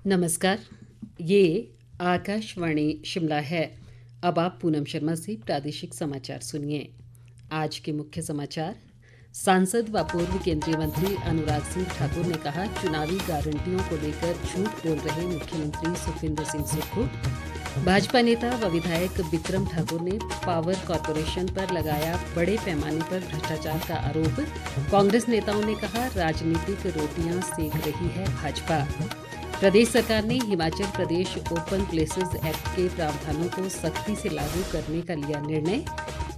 नमस्कार, ये आकाशवाणी शिमला है। अब आप पूनम शर्मा से प्रादेशिक समाचार सुनिए। आज के मुख्य समाचार। सांसद व पूर्व केंद्रीय मंत्री अनुराग सिंह ठाकुर ने कहा, चुनावी गारंटियों को लेकर झूठ बोल रहे मुख्यमंत्री सुखविंदर सिंह सुक्खू। भाजपा नेता व विधायक बिक्रम ठाकुर ने पावर कॉरपोरेशन पर लगाया बड़े पैमाने पर भ्रष्टाचार का आरोप। कांग्रेस नेताओं ने कहा, राजनीतिक रोटियां सेक रही है भाजपा। प्रदेश सरकार ने Himachal Pradesh open places act के प्रावधानों को सख्ती से लागू करने का लिया निर्णय।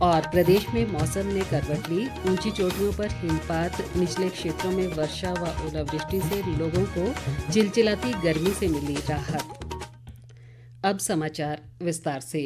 और प्रदेश में मौसम ने करवट ली, ऊंची चोटियों पर हिमपात, निचले क्षेत्रों में वर्षा व ओलावृष्टि से लोगों को चिलचिलाती गर्मी से मिली राहत। अब समाचार विस्तार से।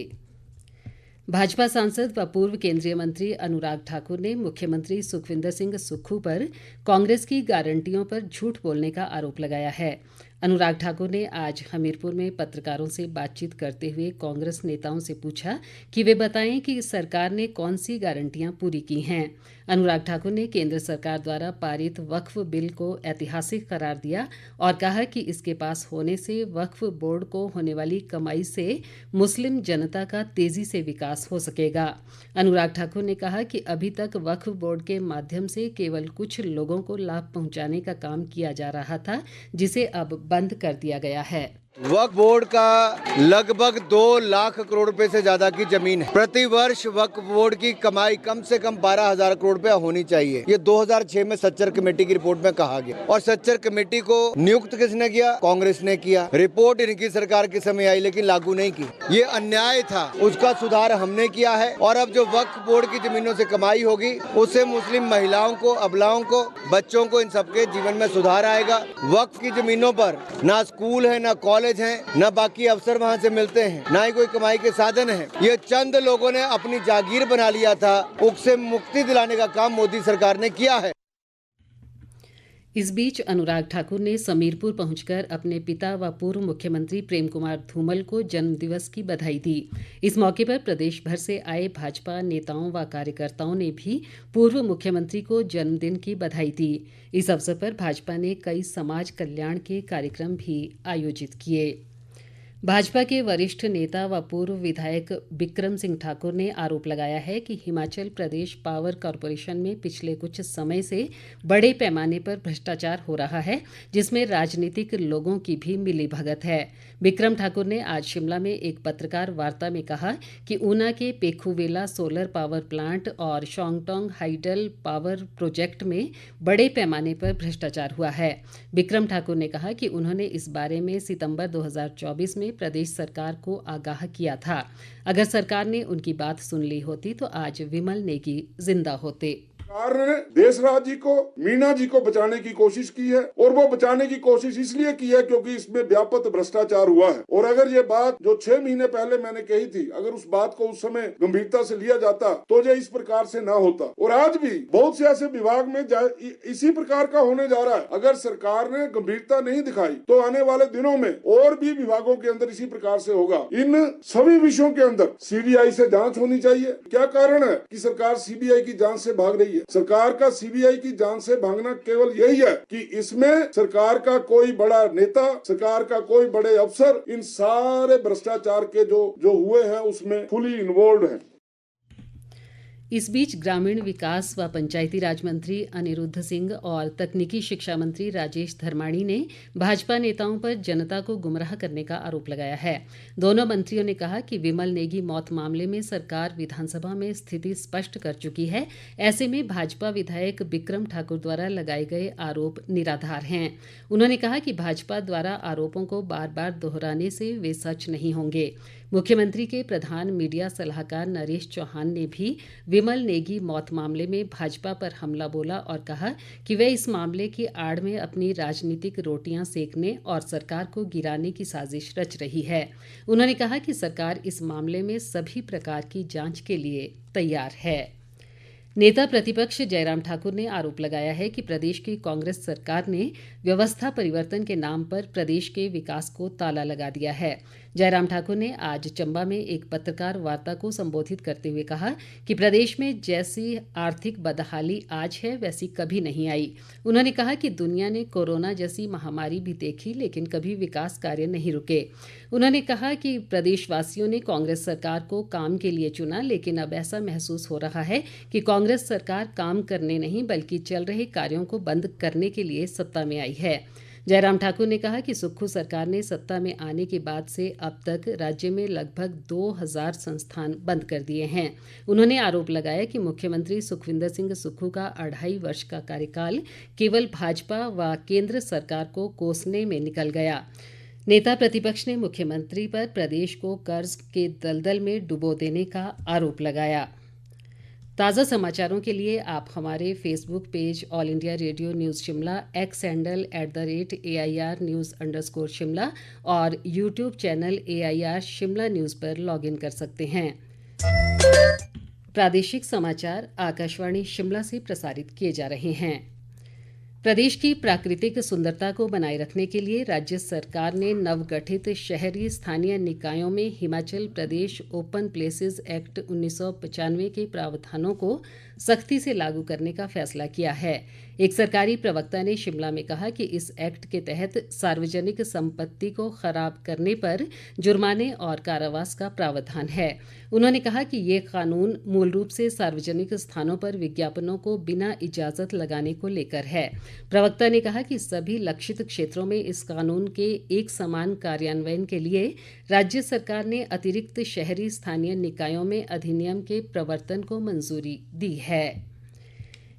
भाजपा सांसद व पूर्व केंद्रीय मंत्री अनुराग ठाकुर ने मुख्यमंत्री सुखविंदर सिंह सुक्खू पर कांग्रेस की गारंटियों पर झूठ बोलने का आरोप लगाया है। अनुराग ठाकुर ने आज हमीरपुर में पत्रकारों से बातचीत करते हुए कांग्रेस नेताओं से पूछा कि वे बताएं कि सरकार ने कौन सी गारंटियां पूरी की हैं। अनुराग ठाकुर ने केंद्र सरकार द्वारा पारित वक्फ बिल को ऐतिहासिक करार दिया और कहा कि इसके पास होने से वक्फ बोर्ड को होने वाली कमाई से मुस्लिम जनता का तेजी से विकास हो सकेगा। अनुराग ठाकुर ने कहा कि अभी तक वक्फ बोर्ड के माध्यम से केवल कुछ लोगों को लाभ पहुंचाने का काम किया जा रहा था, जिसे अब बंद कर दिया गया है। वक्फ बोर्ड का लगभग 2 लाख करोड़ रुपए से ज्यादा की जमीन है। प्रति वर्ष वक्फ बोर्ड की कमाई कम से कम 12,000 करोड़ रुपया होनी चाहिए। ये 2006 में सच्चर कमेटी की रिपोर्ट में कहा गया। और सच्चर कमेटी को नियुक्त किसने किया? कांग्रेस ने किया। रिपोर्ट इनकी सरकार के समय आई लेकिन लागू नहीं की। ये अन्याय था, उसका सुधार हमने किया है। और अब जो वक्फ बोर्ड की जमीनों से कमाई होगी उससे मुस्लिम महिलाओं को, अबलाओं को, बच्चों को, इन सबके जीवन में सुधार आएगा। वक्फ की जमीनों पर ना स्कूल है, ना कॉलेज हैं, न बाकी अफसर वहां से मिलते हैं, ना ही कोई कमाई के साधन है। ये चंद लोगों ने अपनी जागीर बना लिया था, उससे मुक्ति दिलाने का काम मोदी सरकार ने किया है। इस बीच अनुराग ठाकुर ने समीरपुर पहुंचकर अपने पिता व पूर्व मुख्यमंत्री प्रेम कुमार धूमल को जन्मदिवस की बधाई दी। इस मौके पर प्रदेश भर से आए भाजपा नेताओं व कार्यकर्ताओं ने भी पूर्व मुख्यमंत्री को जन्मदिन की बधाई दी। इस अवसर पर भाजपा ने कई समाज कल्याण के कार्यक्रम भी आयोजित किए। भाजपा के वरिष्ठ नेता व पूर्व विधायक बिक्रम सिंह ठाकुर ने आरोप लगाया है कि हिमाचल प्रदेश पावर कॉरपोरेशन में पिछले कुछ समय से बड़े पैमाने पर भ्रष्टाचार हो रहा है, जिसमें राजनीतिक लोगों की भी मिलीभगत है। बिक्रम ठाकुर ने आज शिमला में एक पत्रकार वार्ता में कहा कि ऊना के पेखुवेला सोलर पावर प्लांट और शॉन्गटोंग हाइडल पावर प्रोजेक्ट में बड़े पैमाने पर भ्रष्टाचार हुआ है। बिक्रम ठाकुर ने कहा कि उन्होंने इस बारे में सितंबर 2024 में प्रदेश सरकार को आगाह किया था। अगर सरकार ने उनकी बात सुन ली होती तो आज विमल नेगी जिंदा होते। सरकार ने देश राज जी को, मीणा जी को बचाने की कोशिश की है और वो बचाने की कोशिश इसलिए की है क्योंकि इसमें व्यापक भ्रष्टाचार हुआ है। और अगर ये बात जो 6 महीने पहले मैंने कही थी, अगर उस बात को उस समय गंभीरता से लिया जाता तो ये इस प्रकार से ना होता। और आज भी बहुत से ऐसे विभाग में इसी प्रकार का होने जा रहा है। अगर सरकार ने गंभीरता नहीं दिखाई तो आने वाले दिनों में और भी विभागों के अंदर इसी प्रकार से होगा। इन सभी विषयों के अंदर सीबीआई से जांच होनी चाहिए। क्या कारण है कि सरकार सीबीआई की जांच से भाग रही है? सरकार का सीबीआई की जांच से भागना केवल यही है कि इसमें सरकार का कोई बड़ा नेता, सरकार का कोई बड़े अफसर इन सारे भ्रष्टाचार के जो हुए हैं उसमें फुली इन्वॉल्व है। इस बीच ग्रामीण विकास व पंचायती राज मंत्री अनिरुद्ध सिंह और तकनीकी शिक्षा मंत्री राजेश धर्माणी ने भाजपा नेताओं पर जनता को गुमराह करने का आरोप लगाया है। दोनों मंत्रियों ने कहा कि विमल नेगी मौत मामले में सरकार विधानसभा में स्थिति स्पष्ट कर चुकी है। ऐसे में भाजपा विधायक बिक्रम ठाकुर द्वारा लगाए गए आरोप निराधार हैं। उन्होंने कहा कि भाजपा द्वारा आरोपों को बार बार दोहराने से वे सच नहीं होंगे। मुख्यमंत्री के प्रधान मीडिया सलाहकार नरेश चौहान ने भी विमल नेगी मौत मामले में भाजपा पर हमला बोला और कहा कि वे इस मामले की आड़ में अपनी राजनीतिक रोटियां सेकने और सरकार को गिराने की साजिश रच रही है। उन्होंने कहा कि सरकार इस मामले में सभी प्रकार की जांच के लिए तैयार है। नेता प्रतिपक्ष जयराम ठाकुर ने आरोप लगाया है कि प्रदेश की कांग्रेस सरकार ने व्यवस्था परिवर्तन के नाम पर प्रदेश के विकास को ताला लगा दिया है। जयराम ठाकुर ने आज चंबा में एक पत्रकार वार्ता को संबोधित करते हुए कहा कि प्रदेश में जैसी आर्थिक बदहाली आज है वैसी कभी नहीं आई। उन्होंने कहा कि दुनिया ने कोरोना जैसी महामारी भी देखी लेकिन कभी विकास कार्य नहीं रुके। उन्होंने कहा कि प्रदेशवासियों ने कांग्रेस सरकार को काम के लिए चुना, लेकिन अब ऐसा महसूस हो रहा है कि कांग्रेस सरकार काम करने नहीं बल्कि चल रहे कार्यों को बंद करने के लिए सत्ता में आई है। जयराम ठाकुर ने कहा कि सुक्खू सरकार ने सत्ता में आने के बाद से अब तक राज्य में लगभग 2000 संस्थान बंद कर दिए हैं। उन्होंने आरोप लगाया कि मुख्यमंत्री सुखविंदर सिंह सुक्खू का 2.5 वर्ष का कार्यकाल केवल भाजपा व केंद्र सरकार को कोसने में निकल गया। नेता प्रतिपक्ष ने मुख्यमंत्री पर प्रदेश को कर्ज के दलदल में डुबो देने का आरोप लगाया। ताज़ा समाचारों के लिए आप हमारे Facebook page all India radio news Shimla, x handle @AIR news_शिमला और YouTube channel AIR Shimla news पर लॉगिन कर सकते हैं। प्रादेशिक समाचार आकाशवाणी शिमला से प्रसारित किए जा रहे हैं। प्रदेश की प्राकृतिक सुंदरता को बनाए रखने के लिए राज्य सरकार ने नवगठित शहरी स्थानीय निकायों में Himachal Pradesh open places act 1995 के प्रावधानों को सख्ती से लागू करने का फैसला किया है। एक सरकारी प्रवक्ता ने शिमला में कहा कि इस एक्ट के तहत सार्वजनिक संपत्ति को खराब करने पर जुर्माने और कारावास का प्रावधान है। उन्होंने कहा कि ये कानून मूल रूप से सार्वजनिक स्थानों पर विज्ञापनों को बिना इजाजत लगाने को लेकर है। प्रवक्ता ने कहा कि सभी लक्षित क्षेत्रों में इस कानून के एक समान कार्यान्वयन के लिए राज्य सरकार ने अतिरिक्त शहरी स्थानीय निकायों में अधिनियम के प्रवर्तन को मंजूरी दी है।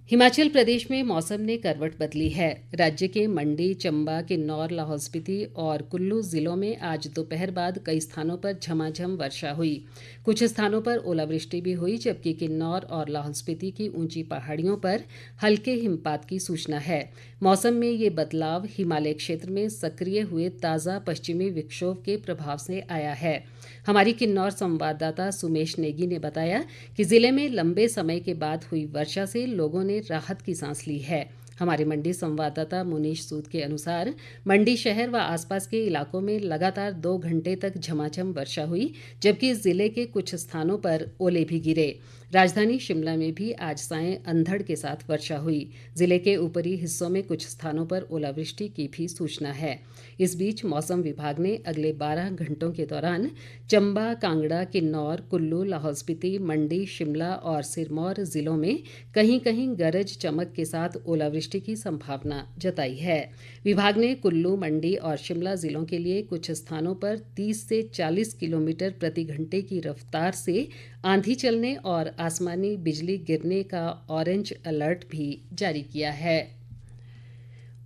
हिमाचल प्रदेश में मौसम ने करवट बदली है। राज्य के मंडी, चंबा, किन्नौर, लाहौल स्पीति और कुल्लू जिलों में आज दोपहर बाद कई स्थानों पर झमाझम वर्षा हुई। कुछ स्थानों पर ओलावृष्टि भी हुई, जबकि किन्नौर और लाहौल स्पीति की ऊंची पहाड़ियों पर हल्के हिमपात की सूचना है। मौसम में ये बदलाव हिमालय क्षेत्र में सक्रिय हुए ताज़ा पश्चिमी विक्षोभ के प्रभाव से आया है। हमारी किन्नौर संवाददाता सुमेश नेगी ने बताया कि जिले में लंबे समय के बाद हुई वर्षा से लोगों ने राहत की सांस ली है। हमारे मंडी संवाददाता मुनीश सूद के अनुसार मंडी शहर व आसपास के इलाकों में लगातार 2 घंटे तक झमाझम वर्षा हुई, जबकि जिले के कुछ स्थानों पर ओले भी गिरे। राजधानी शिमला में भी आज सायं अंधड़ के साथ वर्षा हुई। जिले के ऊपरी हिस्सों में कुछ स्थानों पर ओलावृष्टि की भी सूचना है। इस बीच मौसम विभाग ने अगले 12 घंटों के दौरान चंबा, कांगड़ा, किन्नौर, कुल्लू, लाहौल स्पीति, मंडी, शिमला और सिरमौर जिलों में कहीं कहीं गरज चमक के साथ ओलावृष्टि की संभावना जताई है। विभाग ने कुल्लू, मंडी और शिमला जिलों के लिए कुछ स्थानों पर 30 से 40 किलोमीटर प्रति घंटे की रफ्तार से आंधी चलने और आसमानी बिजली गिरने का ऑरेंज अलर्ट भी जारी किया है।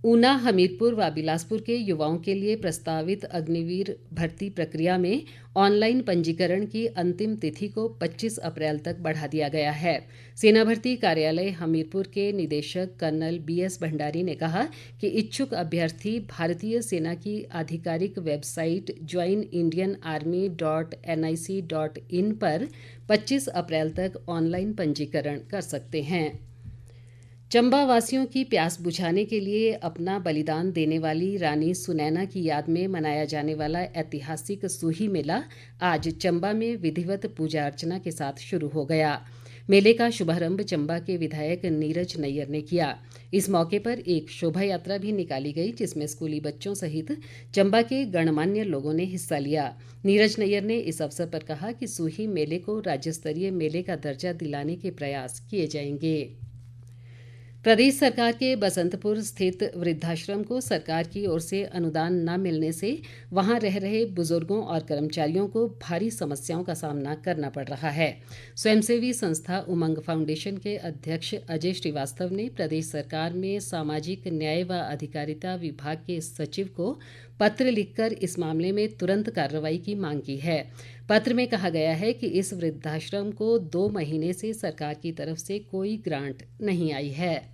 ऊना, हमीरपुर व बिलासपुर के युवाओं के लिए प्रस्तावित अग्निवीर भर्ती प्रक्रिया में ऑनलाइन पंजीकरण की अंतिम तिथि को 25 अप्रैल तक बढ़ा दिया गया है। सेना भर्ती कार्यालय हमीरपुर के निदेशक कर्नल BS भंडारी ने कहा कि इच्छुक अभ्यर्थी भारतीय सेना की आधिकारिक वेबसाइट joinindianarmy.nic.in पर 25 अप्रैल तक ऑनलाइन पंजीकरण कर सकते हैं। चंबा वासियों की प्यास बुझाने के लिए अपना बलिदान देने वाली रानी सुनैना की याद में मनाया जाने वाला ऐतिहासिक सूही मेला आज चंबा में विधिवत पूजा अर्चना के साथ शुरू हो गया। मेले का शुभारंभ चंबा के विधायक नीरज नैयर ने किया। इस मौके पर एक शोभा यात्रा भी निकाली गई, जिसमें स्कूली बच्चों सहित चंबा के गणमान्य लोगों ने हिस्सा लिया। नीरज नैयर ने इस अवसर पर कहा कि सूही मेले को राज्य स्तरीय मेले का दर्जा दिलाने के प्रयास किए जाएंगे। प्रदेश सरकार के बसंतपुर स्थित वृद्धाश्रम को सरकार की ओर से अनुदान न मिलने से वहां रह रहे बुजुर्गों और कर्मचारियों को भारी समस्याओं का सामना करना पड़ रहा है। स्वयंसेवी संस्था उमंग फाउंडेशन के अध्यक्ष अजय श्रीवास्तव ने प्रदेश सरकार में सामाजिक न्याय व अधिकारिता विभाग के सचिव को पत्र लिखकर इस मामले में तुरंत कार्रवाई की मांग की है। पत्र में कहा गया है कि इस वृद्धाश्रम को 2 महीने से सरकार की तरफ से कोई ग्रांट नहीं आई है।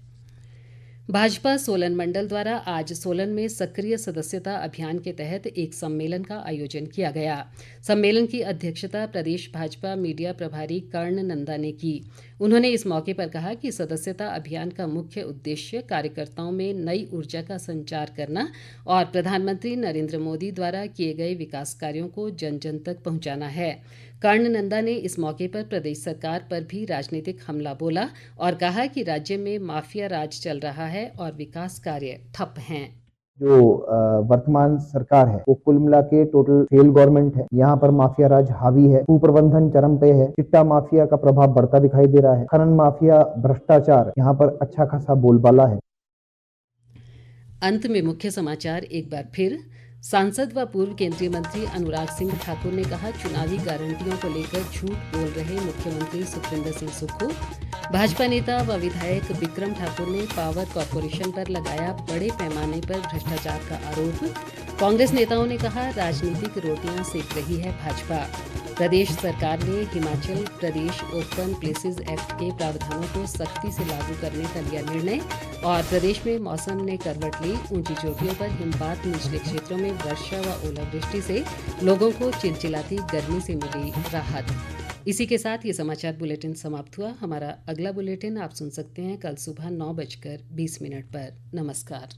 भाजपा सोलन मंडल द्वारा आज सोलन में सक्रिय सदस्यता अभियान के तहत एक सम्मेलन का आयोजन किया गया। सम्मेलन की अध्यक्षता प्रदेश भाजपा मीडिया प्रभारी कर्ण नंदा ने की। उन्होंने इस मौके पर कहा कि सदस्यता अभियान का मुख्य उद्देश्य कार्यकर्ताओं में नई ऊर्जा का संचार करना और प्रधानमंत्री नरेंद्र मोदी द्वारा किए गए विकास कार्यों को जन जन तक पहुंचाना है। कर्ण नंदा ने इस मौके पर प्रदेश सरकार पर भी राजनीतिक हमला बोला और कहा कि राज्य में माफिया राज चल रहा है और विकास कार्य ठप हैं। जो वर्तमान सरकार है वो कुल मिला के टोटल फेल गवर्नमेंट है। यहाँ पर माफिया राज हावी है, कुप्रबंधन चरम पे है, चिट्टा माफिया का प्रभाव बढ़ता दिखाई दे रहा है, खनन माफिया, भ्रष्टाचार यहाँ पर अच्छा खासा बोलबाला है। अंत में मुख्य समाचार एक बार फिर। सांसद व पूर्व केंद्रीय मंत्री अनुराग सिंह ठाकुर ने कहा, चुनावी गारंटियों को लेकर झूठ बोल रहे मुख्यमंत्री सुखविंदर सिंह सुक्खू। भाजपा नेता व विधायक विक्रम ठाकुर ने पावर कॉरपोरेशन पर लगाया बड़े पैमाने पर भ्रष्टाचार का आरोप। कांग्रेस नेताओं ने कहा, राजनीतिक रोटियां सेक रही है भाजपा। प्रदेश सरकार ने Himachal Pradesh open places act के प्रावधानों को सख्ती से लागू करने का लिया निर्णय। और प्रदेश में मौसम ने करवट ली, ऊंची चोटियों पर हिमपात, निचले क्षेत्रों में वर्षा व ओलावृष्टि से लोगों को चिलचिलाती गर्मी से मिली राहत। इसी के साथ ये समाचार बुलेटिन समाप्त हुआ। हमारा अगला बुलेटिन आप सुन सकते हैं कल सुबह 9:20 पर। नमस्कार।